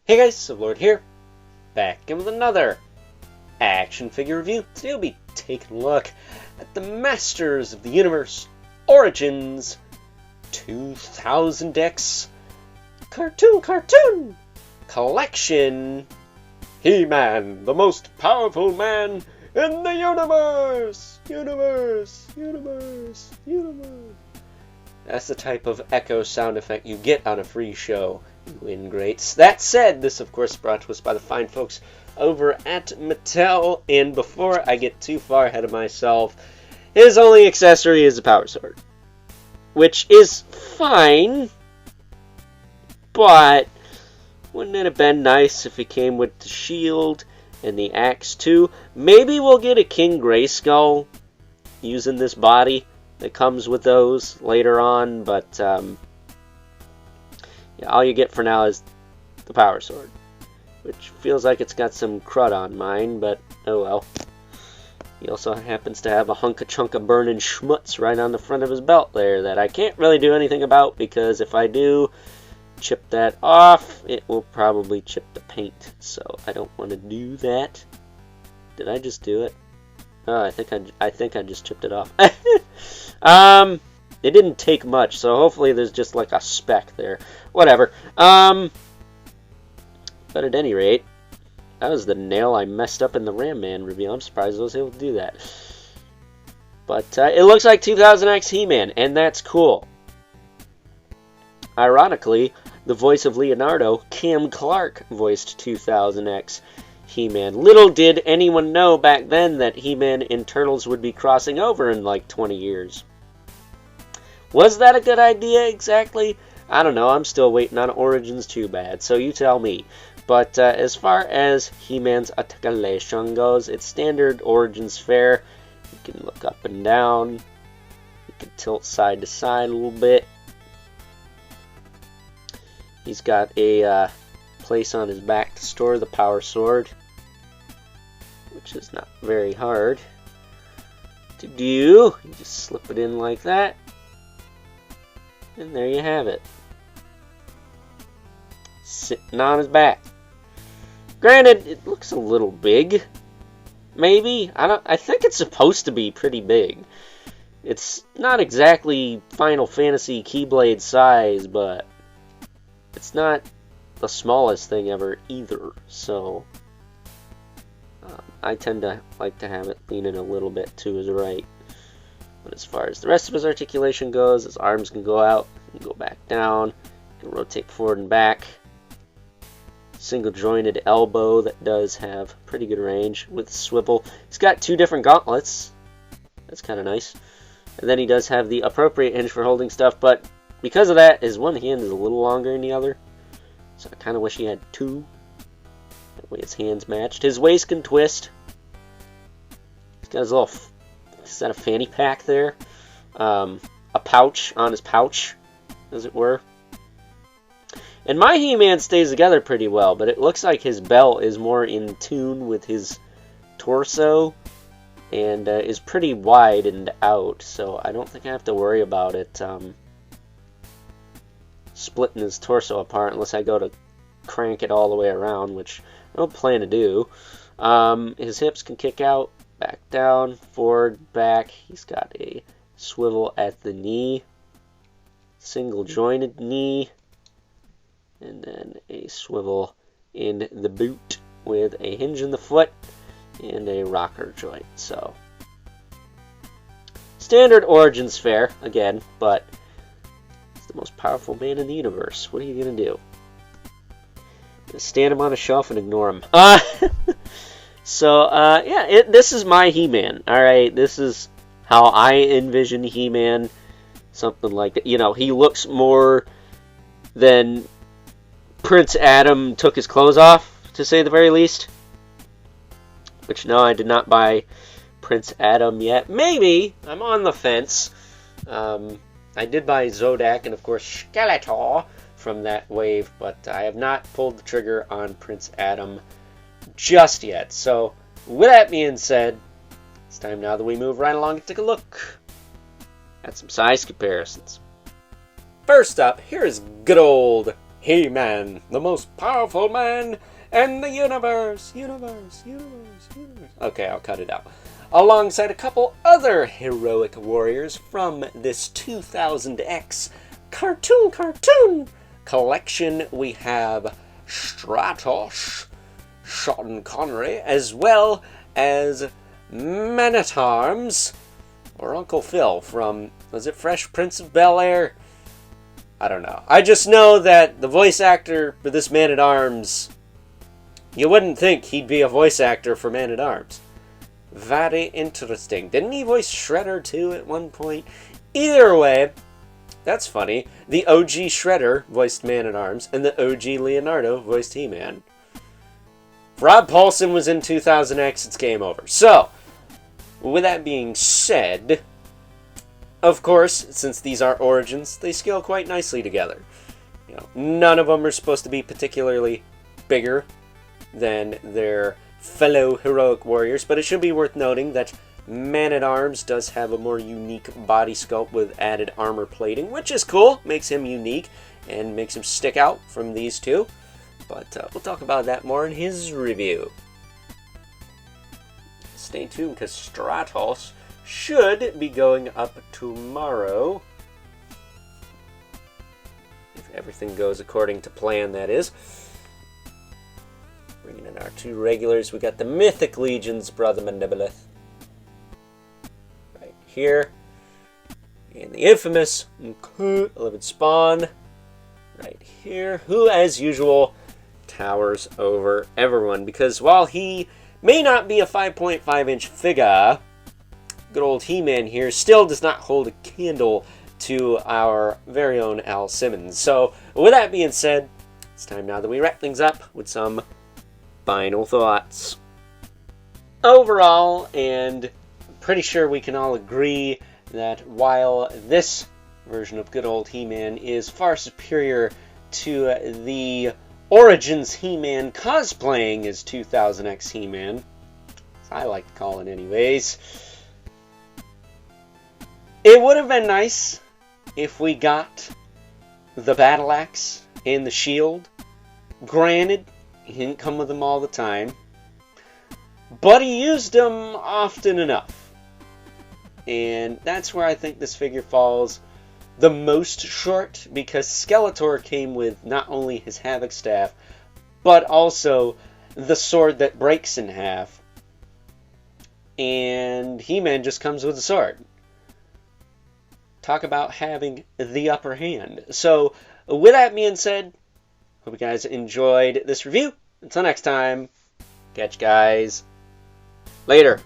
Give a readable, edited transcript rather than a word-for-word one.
Hey guys, Sublord here, back in with another action figure review. Today we'll be taking a look at the Masters of the Universe Origins 2000X Cartoon Collection. He-Man, the most powerful man in the universe! Universe! That's the type of echo sound effect you get on a free show, you ingrates. That said, this of course brought to us by the fine folks over at Mattel, and before I get too far ahead of myself, his only accessory is a power sword. Which is fine, but wouldn't it have been nice if it came with the shield and the axe too? Maybe we'll get a King Grayskull using this body that comes with those later on, but yeah, all you get for now is the power sword, which feels like it's got some crud on mine, but oh well. He also happens to have a chunk of burning schmutz right on the front of his belt there that I can't really do anything about, because if I do chip that off, it will probably chip the paint, so I don't want to do that. Did I just do it? Oh, I think I just chipped it off. It didn't take much, so hopefully there's just like a speck there. Whatever. But at any rate, that was the nail I messed up in the Ram Man reveal. I'm surprised I was able to do that. But it looks like 2000X He-Man, and that's cool. Ironically, the voice of Leonardo, Cam Clark, voiced 2000X He-Man. Little did anyone know back then that He-Man and Turtles would be crossing over in like 20 years. Was that a good idea exactly? I don't know. I'm still waiting on Origins too bad, so you tell me. But as far as He-Man's articulation goes, it's standard Origins fare. You can look up and down. You can tilt side to side a little bit. He's got a place on his back to store the power sword, which is not very hard to do. You just slip it in like that, and there you have it, sitting on his back. Granted, it looks a little big. Maybe I think it's supposed to be pretty big. It's not exactly Final Fantasy Keyblade size, but it's not the smallest thing ever either, so I tend to like to have it leaning a little bit to his right. But as far as the rest of his articulation goes, his arms can go out, can go back down, can rotate forward and back. Single jointed elbow that does have pretty good range with swivel. He's got two different gauntlets. That's kind of nice. And then he does have the appropriate hinge for holding stuff, but because of that, his one hand is a little longer than the other. So I kind of wish he had two. That way his hands matched. His waist can twist. He's got his little, is that a fanny pack there? A pouch on his pouch, as it were. And my He-Man stays together pretty well, but it looks like his belt is more in tune with his torso and is pretty widened out, so I don't think I have to worry about it splitting his torso apart unless I go to crank it all the way around, which I don't plan to do. His hips can kick out, back down, forward, back. He's got a swivel at the knee, single jointed knee, and then a swivel in the boot with a hinge in the foot and a rocker joint. So standard Origins fare again, but he's the most powerful man in the universe. What are you gonna do? Just stand him on a shelf and ignore him. Yeah, this is my He-Man. All right, this is how I envision He-Man. Something like that. You know, he looks more than Prince Adam took his clothes off, to say the very least. Which, no, I did not buy Prince Adam yet. Maybe. I'm on the fence. I did buy Zodak and, of course, Skeletor from that wave, but I have not pulled the trigger on Prince Adam just yet. So, with that being said, it's time now that we move right along and take a look at some size comparisons. First up, here is good old He-Man, the most powerful man in the universe. Universe. Okay, I'll cut it out. Alongside a couple other heroic warriors from this 2000X cartoon collection, we have Stratos, Sean Connery, as well as Man-at-Arms, or Uncle Phil from, was it Fresh Prince of Bel-Air? I don't know. I just know that the voice actor for this Man-at-Arms, you wouldn't think he'd be a voice actor for Man-at-Arms. Very interesting. Didn't he voice Shredder too at one point? Either way, that's funny. The OG Shredder voiced Man-at-Arms, and the OG Leonardo voiced He-Man. If Rob Paulson was in 2000X, it's game over. So, with that being said, of course, since these are origins, they scale quite nicely together. You know, none of them are supposed to be particularly bigger than their fellow heroic warriors, but it should be worth noting that Man-at-Arms does have a more unique body sculpt with added armor plating, which is cool, makes him unique, and makes him stick out from these two. But we'll talk about that more in his review. Stay tuned, because Stratos should be going up tomorrow. If everything goes according to plan, that is. Bringing in our two regulars, we got the Mythic Legion's Brother Mandibilith right here. And the infamous 11 Spawn right here, who, as usual, towers over everyone. Because while he may not be a 5.5-inch figure, good old He-Man here still does not hold a candle to our very own Al Simmons. So, with that being said, it's time now that we wrap things up with some final thoughts. Overall, and pretty sure we can all agree that while this version of good old He-Man is far superior to the Origins He-Man cosplaying as 2000X He-Man, as I like to call it anyways, it would have been nice if we got the battle axe and the shield. Granted, he didn't come with them all the time, but he used them often enough. And that's where I think this figure falls the most short, because Skeletor came with not only his Havoc staff, but also the sword that breaks in half. And He-Man just comes with a sword. Talk about having the upper hand. So, with that being said, hope you guys enjoyed this review. Until next time, catch you guys later.